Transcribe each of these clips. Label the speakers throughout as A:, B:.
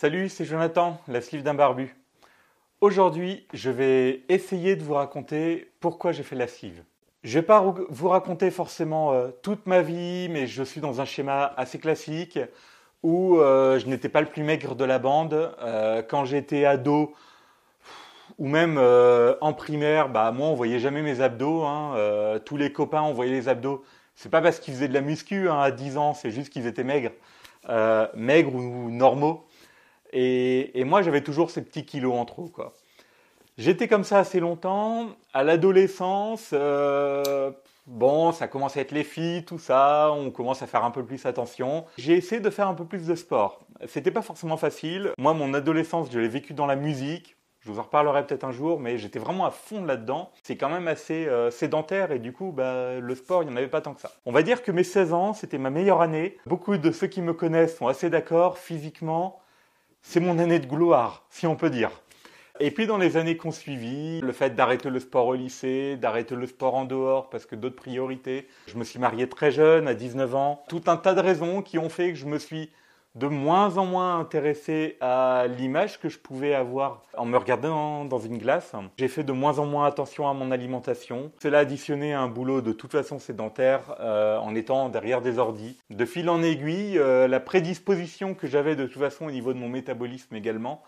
A: Salut, c'est Jonathan, la sleeve d'un barbu. Aujourd'hui, je vais essayer de vous raconter pourquoi j'ai fait la sleeve. Je vais pas vous raconter forcément toute ma vie, mais je suis dans un schéma assez classique où je n'étais pas le plus maigre de la bande. Quand j'étais ado ou même en primaire, moi on voyait jamais mes abdos, hein. Tous les copains on voyait les abdos. C'est pas parce qu'ils faisaient de la muscu hein, à 10 ans, c'est juste qu'ils étaient maigres, maigres ou normaux. Et moi, j'avais toujours ces petits kilos en trop, quoi. J'étais comme ça assez longtemps. À l'adolescence, bon, ça commence à être les filles, tout ça. On commence à faire un peu plus attention. J'ai essayé de faire un peu plus de sport. C'était pas forcément facile. Moi, mon adolescence, je l'ai vécu dans la musique. Je vous en reparlerai peut-être un jour, mais j'étais vraiment à fond là-dedans. C'est quand même assez sédentaire et du coup, le sport, il n'y en avait pas tant que ça. On va dire que mes 16 ans, c'était ma meilleure année. Beaucoup de ceux qui me connaissent sont assez d'accord physiquement. C'est mon année de gloire, si on peut dire. Et puis dans les années qui ont suivi, le fait d'arrêter le sport au lycée, d'arrêter le sport en dehors parce que d'autres priorités. Je me suis marié très jeune, à 19 ans. Tout un tas de raisons qui ont fait que je me suis de moins en moins intéressé à l'image que je pouvais avoir en me regardant dans une glace. J'ai fait de moins en moins attention à mon alimentation. Cela additionné à un boulot de toute façon sédentaire en étant derrière des ordis. De fil en aiguille, la prédisposition que j'avais de toute façon au niveau de mon métabolisme également.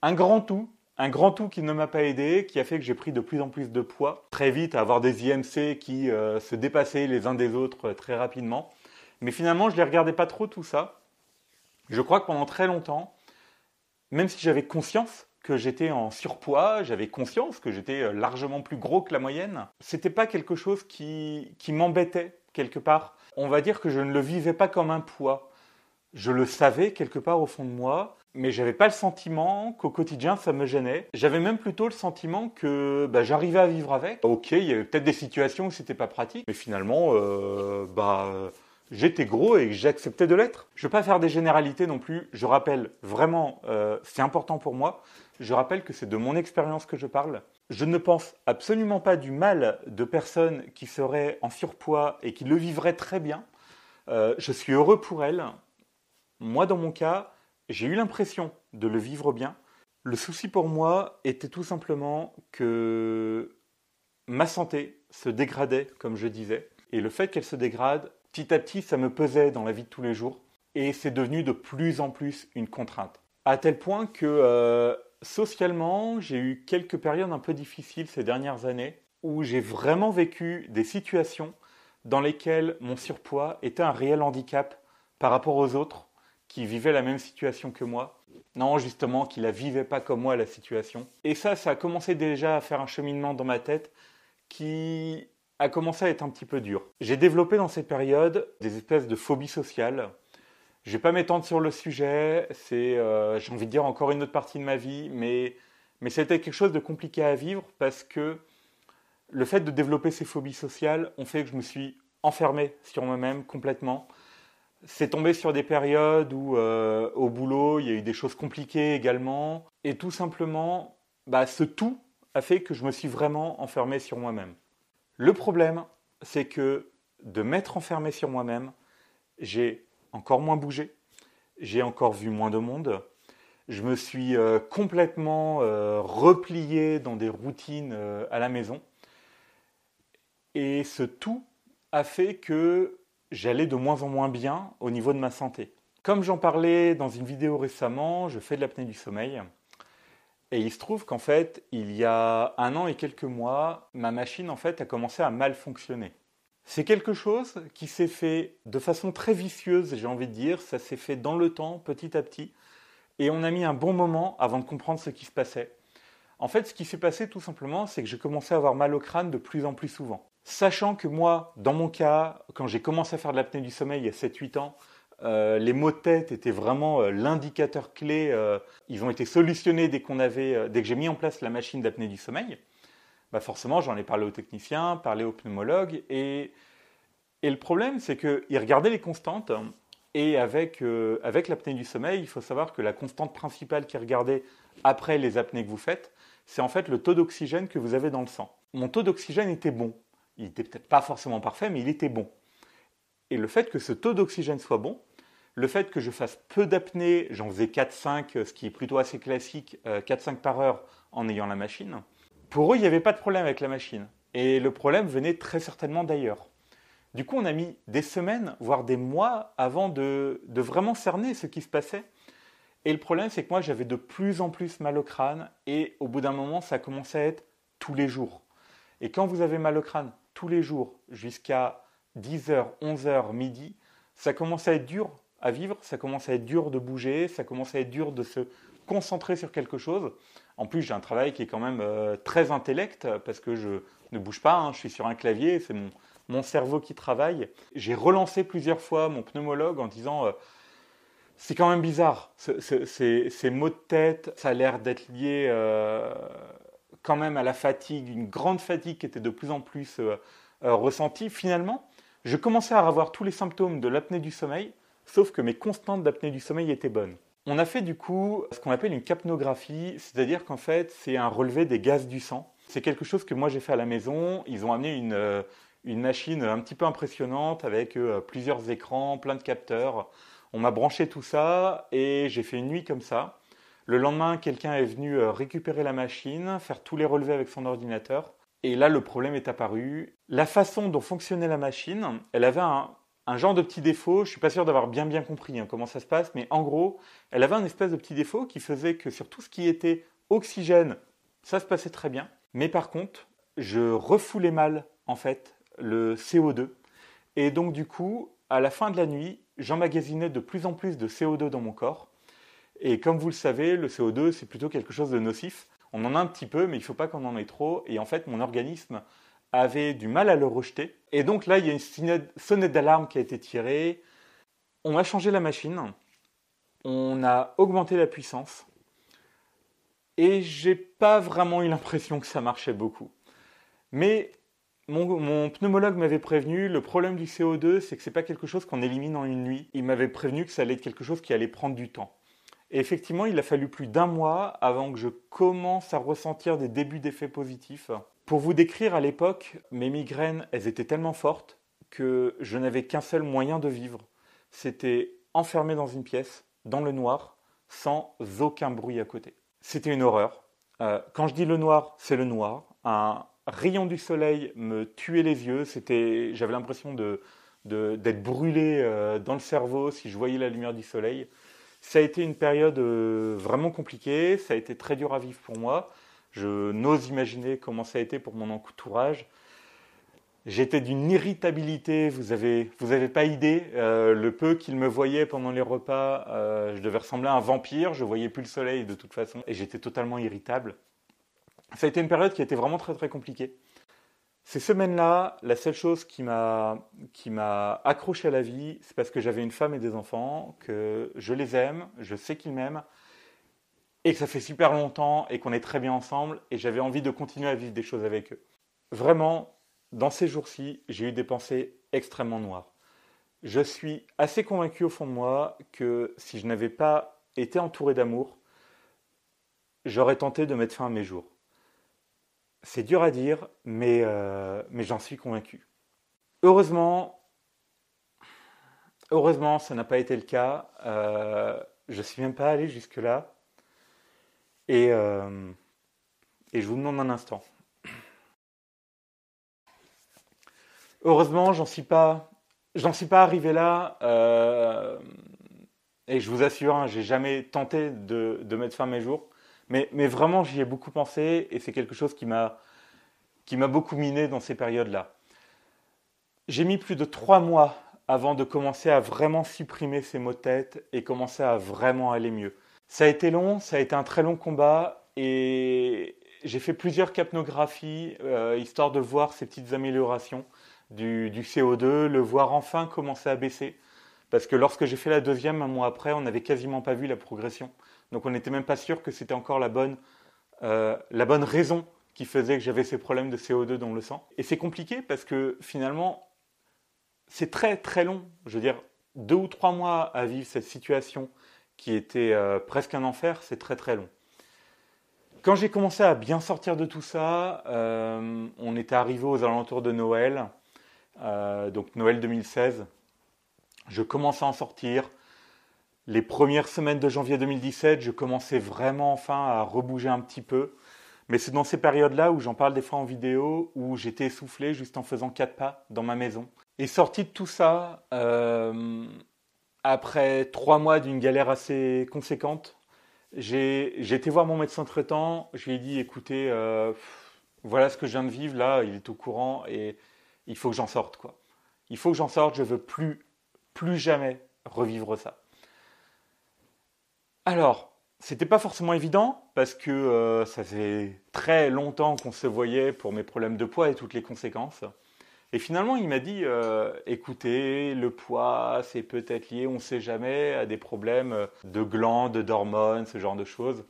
A: Un grand tout qui ne m'a pas aidé, qui a fait que j'ai pris de plus en plus de poids. Très vite à avoir des IMC qui se dépassaient les uns des autres très rapidement. Mais finalement, je ne les regardais pas trop tout ça. Je crois que pendant très longtemps, même si j'avais conscience que j'étais en surpoids, j'avais conscience que j'étais largement plus gros que la moyenne, c'était pas quelque chose qui m'embêtait quelque part. On va dire que je ne le vivais pas comme un poids. Je le savais quelque part au fond de moi, mais j'avais pas le sentiment qu'au quotidien ça me gênait. J'avais même plutôt le sentiment que j'arrivais à vivre avec. Ok, il y avait peut-être des situations où c'était pas pratique, mais finalement, j'étais gros et j'acceptais de l'être. Je ne veux pas faire des généralités non plus. Je rappelle vraiment, c'est important pour moi. Je rappelle que c'est de mon expérience que je parle. Je ne pense absolument pas du mal de personnes qui seraient en surpoids et qui le vivraient très bien. Je suis heureux pour elles. Moi, dans mon cas, j'ai eu l'impression de le vivre bien. Le souci pour moi était tout simplement que ma santé se dégradait, comme je disais. Et le fait qu'elle se dégrade, petit à petit, ça me pesait dans la vie de tous les jours. Et c'est devenu de plus en plus une contrainte. À tel point que socialement, j'ai eu quelques périodes un peu difficiles ces dernières années où j'ai vraiment vécu des situations dans lesquelles mon surpoids était un réel handicap par rapport aux autres qui vivaient la même situation que moi. Non, justement, qui la vivaient pas comme moi, la situation. Et ça a commencé déjà à faire un cheminement dans ma tête qui a commencé à être un petit peu dur. J'ai développé dans cette période des espèces de phobies sociales. Je vais pas m'étendre sur le sujet, c'est, j'ai envie de dire, encore une autre partie de ma vie, mais c'était quelque chose de compliqué à vivre parce que le fait de développer ces phobies sociales ont fait que je me suis enfermé sur moi-même complètement. C'est tombé sur des périodes où, au boulot, il y a eu des choses compliquées également. Et tout simplement, ce tout a fait que je me suis vraiment enfermé sur moi-même. Le problème, c'est que de m'être enfermé sur moi-même, j'ai encore moins bougé, j'ai encore vu moins de monde, je me suis complètement replié dans des routines à la maison. Et ce tout a fait que j'allais de moins en moins bien au niveau de ma santé. Comme j'en parlais dans une vidéo récemment, je fais de l'apnée du sommeil. Et il se trouve qu'en fait, il y a 1 an et quelques mois, ma machine en fait a commencé à mal fonctionner. C'est quelque chose qui s'est fait de façon très vicieuse, j'ai envie de dire. Ça s'est fait dans le temps, petit à petit. Et on a mis un bon moment avant de comprendre ce qui se passait. En fait, ce qui s'est passé tout simplement, c'est que j'ai commencé à avoir mal au crâne de plus en plus souvent. Sachant que moi, dans mon cas, quand j'ai commencé à faire de l'apnée du sommeil il y a 7-8 ans, les maux de tête étaient vraiment l'indicateur clé. Ils ont été solutionnés dès que j'ai mis en place la machine d'apnée du sommeil. Forcément, j'en ai parlé aux techniciens, parlé aux pneumologues. Et le problème, c'est qu'ils regardaient les constantes. Et avec l'apnée du sommeil, il faut savoir que la constante principale qu'ils regardaient après les apnées que vous faites, c'est en fait le taux d'oxygène que vous avez dans le sang. Mon taux d'oxygène était bon. Il n'était peut-être pas forcément parfait, mais il était bon. Et le fait que ce taux d'oxygène soit bon, le fait que je fasse peu d'apnée, j'en faisais 4-5, ce qui est plutôt assez classique, 4-5 par heure en ayant la machine, pour eux, il n'y avait pas de problème avec la machine. Et le problème venait très certainement d'ailleurs. Du coup, on a mis des semaines, voire des mois avant de vraiment cerner ce qui se passait. Et le problème, c'est que moi, j'avais de plus en plus mal au crâne et au bout d'un moment, ça commençait à être tous les jours. Et quand vous avez mal au crâne tous les jours jusqu'à 10h, 11h, midi, ça commence à être dur à vivre, ça commence à être dur de bouger, ça commence à être dur de se concentrer sur quelque chose. En plus, j'ai un travail qui est quand même très intellect parce que je ne bouge pas, hein, je suis sur un clavier, c'est mon cerveau qui travaille. J'ai relancé plusieurs fois mon pneumologue en disant c'est quand même bizarre, ces maux de tête, ça a l'air d'être lié quand même à la fatigue, une grande fatigue qui était de plus en plus ressentie. Finalement, je commençais à avoir tous les symptômes de l'apnée du sommeil, sauf que mes constantes d'apnée du sommeil étaient bonnes. On a fait du coup ce qu'on appelle une capnographie, c'est-à-dire qu'en fait, c'est un relevé des gaz du sang. C'est quelque chose que moi j'ai fait à la maison. Ils ont amené une machine un petit peu impressionnante avec plusieurs écrans, plein de capteurs. On m'a branché tout ça et j'ai fait une nuit comme ça. Le lendemain, quelqu'un est venu récupérer la machine, faire tous les relevés avec son ordinateur. Et là, le problème est apparu. La façon dont fonctionnait la machine, elle avait un genre de petit défaut. Je ne suis pas sûr d'avoir bien compris comment ça se passe, mais en gros, elle avait un espèce de petit défaut qui faisait que sur tout ce qui était oxygène, ça se passait très bien. Mais par contre, je refoulais mal, en fait, le CO2. Et donc, du coup, à la fin de la nuit, j'emmagasinais de plus en plus de CO2 dans mon corps. Et comme vous le savez, le CO2, c'est plutôt quelque chose de nocif. On en a un petit peu, mais il ne faut pas qu'on en ait trop. Et en fait, mon organisme avait du mal à le rejeter. Et donc là, il y a une sonnette d'alarme qui a été tirée. On a changé la machine. On a augmenté la puissance. Et j'ai pas vraiment eu l'impression que ça marchait beaucoup. Mais mon pneumologue m'avait prévenu, le problème du CO2, c'est que ce n'est pas quelque chose qu'on élimine en une nuit. Il m'avait prévenu que ça allait être quelque chose qui allait prendre du temps. Et effectivement, il a fallu plus d'un mois avant que je commence à ressentir des débuts d'effets positifs. Pour vous décrire, à l'époque, mes migraines, elles étaient tellement fortes que je n'avais qu'un seul moyen de vivre. C'était enfermé dans une pièce, dans le noir, sans aucun bruit à côté. C'était une horreur. Quand je dis le noir, c'est le noir. Un rayon du soleil me tuait les yeux. J'avais l'impression d'être brûlé dans le cerveau si je voyais la lumière du soleil. Ça a été une période vraiment compliquée, ça a été très dur à vivre pour moi. Je n'ose imaginer comment ça a été pour mon entourage. J'étais d'une irritabilité, vous avez pas idée. Le peu qu'ils me voyaient pendant les repas, je devais ressembler à un vampire, je voyais plus le soleil de toute façon, et j'étais totalement irritable. Ça a été une période qui a été vraiment très très compliquée. Ces semaines-là, la seule chose qui m'a accroché à la vie, c'est parce que j'avais une femme et des enfants, que je les aime, je sais qu'ils m'aiment, et que ça fait super longtemps et qu'on est très bien ensemble, et j'avais envie de continuer à vivre des choses avec eux. Vraiment, dans ces jours-ci, j'ai eu des pensées extrêmement noires. Je suis assez convaincu au fond de moi que si je n'avais pas été entouré d'amour, j'aurais tenté de mettre fin à mes jours. C'est dur à dire, mais j'en suis convaincu. Heureusement, ça n'a pas été le cas. Je ne suis même pas allé jusque-là. Et je vous demande un instant. Heureusement, j'en suis pas arrivé là. Et je vous assure, hein, j'ai jamais tenté de mettre fin à mes jours. Mais vraiment, j'y ai beaucoup pensé et c'est quelque chose qui m'a beaucoup miné dans ces périodes-là. J'ai mis plus de 3 mois avant de commencer à vraiment supprimer ces maux de tête et commencer à vraiment aller mieux. Ça a été long, ça a été un très long combat et j'ai fait plusieurs capnographies histoire de voir ces petites améliorations du CO2, le voir enfin commencer à baisser. Parce que lorsque j'ai fait la deuxième, un mois après, on n'avait quasiment pas vu la progression. Donc on n'était même pas sûr que c'était encore la bonne raison qui faisait que j'avais ces problèmes de CO2 dans le sang. Et c'est compliqué parce que finalement, c'est très très long. Je veux dire, 2 ou 3 mois à vivre cette situation qui était presque un enfer, c'est très très long. Quand j'ai commencé à bien sortir de tout ça, on était arrivé aux alentours de Noël, donc Noël 2016. Je commence à en sortir. Les premières semaines de janvier 2017, je commençais vraiment enfin à rebouger un petit peu. Mais c'est dans ces périodes-là où j'en parle des fois en vidéo, où j'étais essoufflé juste en faisant 4 pas dans ma maison. Et sorti de tout ça, après 3 mois d'une galère assez conséquente, j'ai été voir mon médecin traitant. Je lui ai dit, écoutez, voilà ce que je viens de vivre là, il est au courant et il faut que j'en sorte, quoi. Il faut que j'en sorte, je veux plus jamais revivre ça. Alors, c'était pas forcément évident parce que ça fait très longtemps qu'on se voyait pour mes problèmes de poids et toutes les conséquences. Et finalement, il m'a dit, écoutez, le poids, c'est peut-être lié, on ne sait jamais, à des problèmes de glandes, d'hormones, ce genre de choses.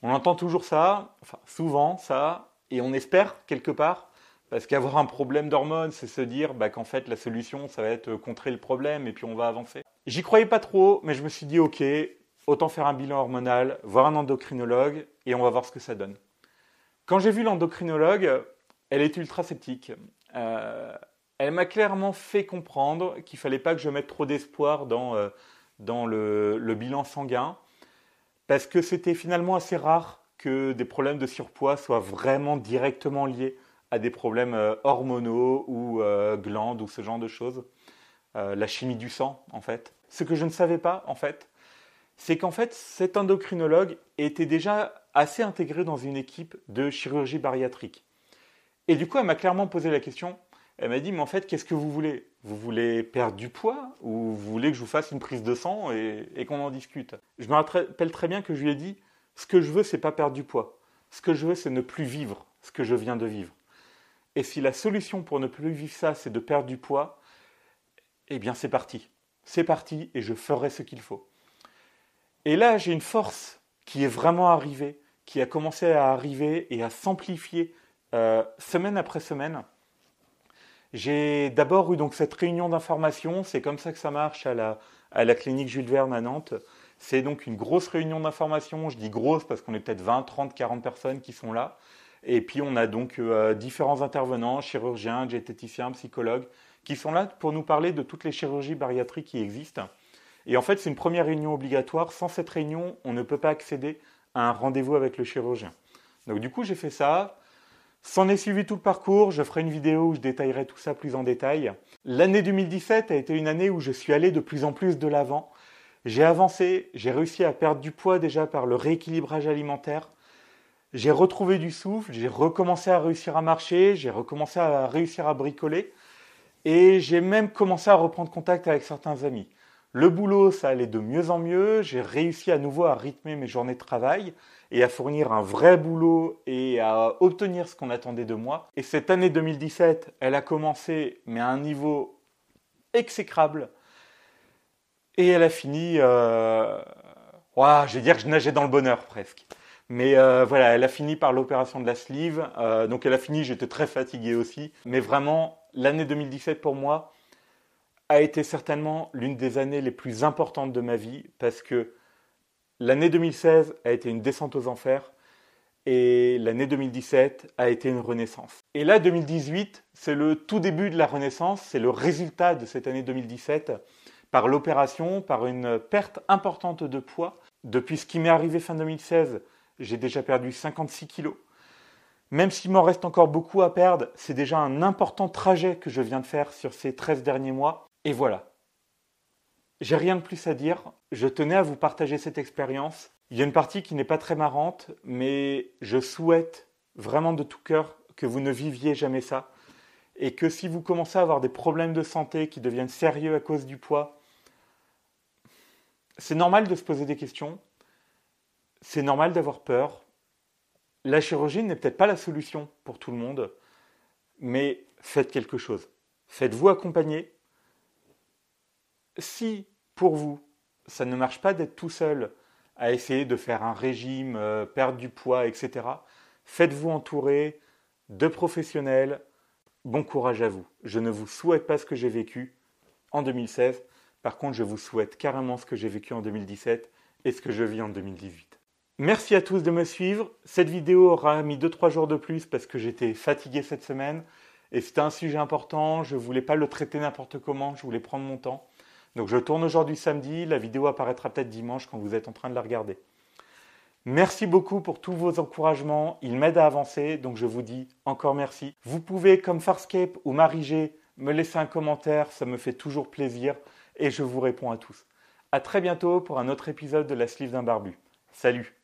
A: On entend toujours ça, enfin souvent ça, et on espère quelque part, parce qu'avoir un problème d'hormones, c'est se dire qu'en fait la solution, ça va être contrer le problème et puis on va avancer. J'y croyais pas trop, mais je me suis dit, ok, autant faire un bilan hormonal, voir un endocrinologue, et on va voir ce que ça donne. Quand j'ai vu l'endocrinologue, elle est ultra sceptique. Elle m'a clairement fait comprendre qu'il ne fallait pas que je mette trop d'espoir dans le bilan sanguin, parce que c'était finalement assez rare que des problèmes de surpoids soient vraiment directement liés à des problèmes hormonaux ou glandes ou ce genre de choses. La chimie du sang, en fait. Ce que je ne savais pas, en fait, c'est qu'en fait, cet endocrinologue était déjà assez intégré dans une équipe de chirurgie bariatrique. Et du coup, elle m'a clairement posé la question. Elle m'a dit, mais en fait, qu'est-ce que vous voulez? Vous voulez perdre du poids ou vous voulez que je vous fasse une prise de sang et qu'on en discute? Je me rappelle très bien que je lui ai dit, ce que je veux, c'est pas perdre du poids. Ce que je veux, c'est ne plus vivre ce que je viens de vivre. Et si la solution pour ne plus vivre ça, c'est de perdre du poids, eh bien c'est parti. C'est parti et je ferai ce qu'il faut. Et là, j'ai une force qui est vraiment arrivée, qui a commencé à arriver et à s'amplifier semaine après semaine. J'ai d'abord eu donc cette réunion d'information, c'est comme ça que ça marche à la clinique Jules Verne à Nantes. C'est donc une grosse réunion d'information, je dis grosse parce qu'on est peut-être 20, 30, 40 personnes qui sont là. Et puis on a donc différents intervenants, chirurgiens, diététiciens, psychologues, qui sont là pour nous parler de toutes les chirurgies bariatriques qui existent. Et en fait, c'est une première réunion obligatoire. Sans cette réunion, on ne peut pas accéder à un rendez-vous avec le chirurgien. Donc du coup, j'ai fait ça. S'en est suivi tout le parcours. Je ferai une vidéo où je détaillerai tout ça plus en détail. L'année 2017 a été une année où je suis allé de plus en plus de l'avant. J'ai avancé, j'ai réussi à perdre du poids déjà par le rééquilibrage alimentaire. J'ai retrouvé du souffle, j'ai recommencé à réussir à marcher, j'ai recommencé à réussir à bricoler. Et j'ai même commencé à reprendre contact avec certains amis. Le boulot, ça allait de mieux en mieux. J'ai réussi à nouveau à rythmer mes journées de travail et à fournir un vrai boulot et à obtenir ce qu'on attendait de moi. Et cette année 2017, elle a commencé, mais à un niveau exécrable. Et elle a fini, je vais dire que je nageais dans le bonheur presque. Mais voilà, elle a fini par l'opération de la sleeve. Donc elle a fini, j'étais très fatigué aussi. Mais vraiment, l'année 2017 pour moi a été certainement l'une des années les plus importantes de ma vie parce que l'année 2016 a été une descente aux enfers et l'année 2017 a été une renaissance. Et là, 2018, c'est le tout début de la renaissance, c'est le résultat de cette année 2017 par l'opération, par une perte importante de poids. Depuis ce qui m'est arrivé fin 2016, j'ai déjà perdu 56 kilos. Même s'il m'en reste encore beaucoup à perdre, c'est déjà un important trajet que je viens de faire sur ces 13 derniers mois. Et voilà. J'ai rien de plus à dire. Je tenais à vous partager cette expérience. Il y a une partie qui n'est pas très marrante, mais je souhaite vraiment de tout cœur que vous ne viviez jamais ça. Et que si vous commencez à avoir des problèmes de santé qui deviennent sérieux à cause du poids, c'est normal de se poser des questions. C'est normal d'avoir peur. La chirurgie n'est peut-être pas la solution pour tout le monde, mais faites quelque chose. Faites-vous accompagner. Si, pour vous, ça ne marche pas d'être tout seul à essayer de faire un régime, perdre du poids, etc., faites-vous entourer de professionnels. Bon courage à vous. Je ne vous souhaite pas ce que j'ai vécu en 2016. Par contre, je vous souhaite carrément ce que j'ai vécu en 2017 et ce que je vis en 2018. Merci à tous de me suivre. Cette vidéo aura mis 2-3 jours de plus parce que j'étais fatigué cette semaine et c'était un sujet important. Je ne voulais pas le traiter n'importe comment, je voulais prendre mon temps. Donc je tourne aujourd'hui samedi, la vidéo apparaîtra peut-être dimanche quand vous êtes en train de la regarder. Merci beaucoup pour tous vos encouragements, ils m'aident à avancer, donc je vous dis encore merci. Vous pouvez, comme Farscape ou Marie-G, me laisser un commentaire, ça me fait toujours plaisir et je vous réponds à tous. À très bientôt pour un autre épisode de La Sleeve d'un Barbu. Salut!